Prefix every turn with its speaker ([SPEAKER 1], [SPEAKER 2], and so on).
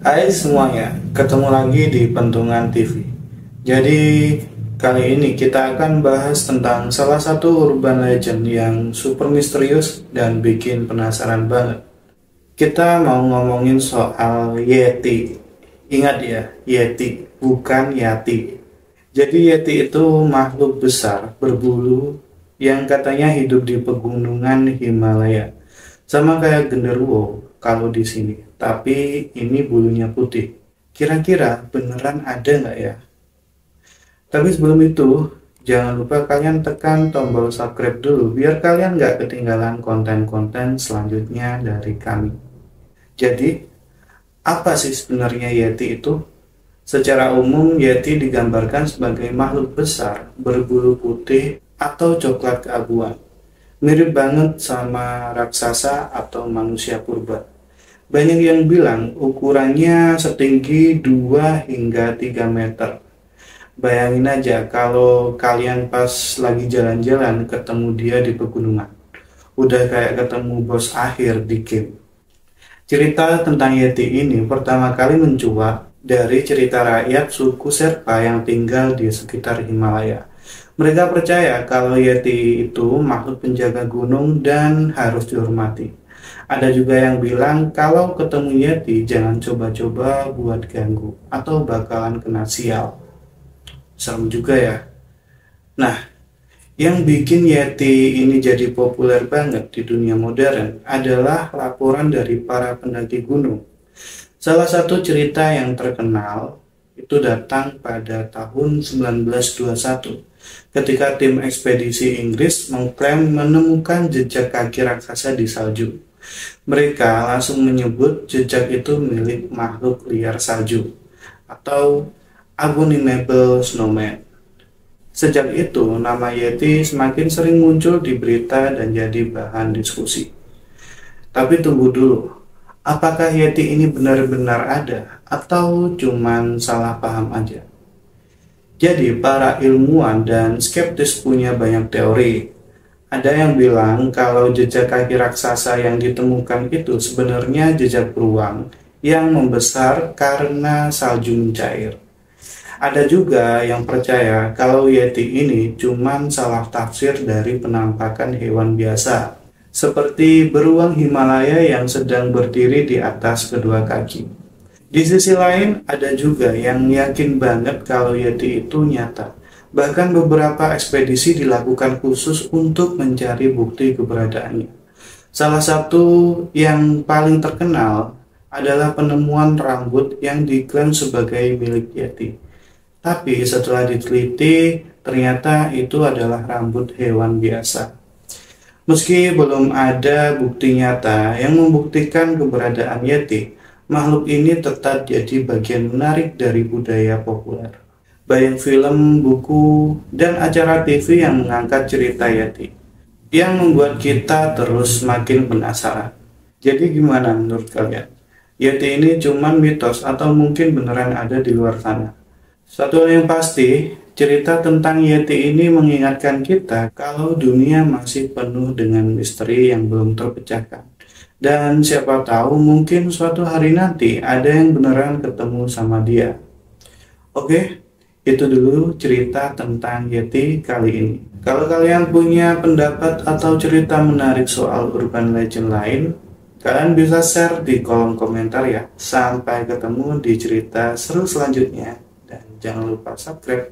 [SPEAKER 1] Hai semuanya, ketemu lagi di Pentungan TV. Jadi kali ini kita akan bahas tentang salah satu urban legend yang super misterius dan bikin penasaran banget. Kita mau ngomongin soal Yeti. Ingat ya, Yeti, bukan Yati. Jadi Yeti itu makhluk besar berbulu yang katanya hidup di pegunungan Himalaya. Sama kayak genderuwo kalau di sini, tapi ini bulunya putih. Kira-kira beneran ada nggak ya? Tapi sebelum itu, jangan lupa kalian tekan tombol subscribe dulu biar kalian nggak ketinggalan konten-konten selanjutnya dari kami. Jadi, apa sih sebenarnya Yeti itu? Secara umum, Yeti digambarkan sebagai makhluk besar berbulu putih atau coklat keabuan. Mirip banget sama raksasa atau manusia purba. Banyak yang bilang ukurannya setinggi 2 hingga 3 meter. Bayangin aja kalau kalian pas lagi jalan-jalan ketemu dia di pegunungan. Udah kayak ketemu bos akhir di game. Cerita tentang Yeti ini pertama kali mencuat dari cerita rakyat suku Sherpa yang tinggal di sekitar Himalaya. Mereka percaya kalau Yeti itu makhluk penjaga gunung dan harus dihormati. Ada juga yang bilang kalau ketemu Yeti jangan coba-coba buat ganggu atau bakalan kena sial. Serem juga ya. Nah, yang bikin Yeti ini jadi populer banget di dunia modern adalah laporan dari para pendaki gunung. Salah satu cerita yang terkenal itu datang pada tahun 1921 ketika tim ekspedisi Inggris mengklaim menemukan jejak kaki raksasa di salju. Mereka langsung menyebut jejak itu milik makhluk liar salju atau abominable snowman. Sejak itu, nama Yeti semakin sering muncul di berita dan jadi bahan diskusi. Tapi tunggu dulu, apakah Yeti ini benar-benar ada atau cuman salah paham aja? Jadi para ilmuwan dan skeptis punya banyak teori. Ada yang bilang kalau jejak kaki raksasa yang ditemukan itu sebenarnya jejak beruang yang membesar karena salju mencair. Ada juga yang percaya kalau Yeti ini cuman salah tafsir dari penampakan hewan biasa, seperti beruang Himalaya yang sedang berdiri di atas kedua kaki. Di sisi lain, ada juga yang yakin banget kalau Yeti itu nyata. Bahkan beberapa ekspedisi dilakukan khusus untuk mencari bukti keberadaannya. Salah satu yang paling terkenal adalah penemuan rambut yang diklaim sebagai milik Yeti. Tapi setelah diteliti, ternyata itu adalah rambut hewan biasa. Meski belum ada bukti nyata yang membuktikan keberadaan Yeti, makhluk ini tetap jadi bagian menarik dari budaya populer. Banyak film, buku, dan acara TV yang mengangkat cerita Yeti, yang membuat kita terus makin penasaran. Jadi gimana menurut kalian? Yeti ini cuman mitos atau mungkin beneran ada di luar sana? Satu hal yang pasti, cerita tentang Yeti ini mengingatkan kita kalau dunia masih penuh dengan misteri yang belum terpecahkan. Dan siapa tahu mungkin suatu hari nanti ada yang beneran ketemu sama dia. Oke, itu dulu cerita tentang Yeti kali ini. Kalau kalian punya pendapat atau cerita menarik soal urban legend lain, kalian bisa share di kolom komentar ya. Sampai ketemu di cerita seru selanjutnya. Dan jangan lupa subscribe.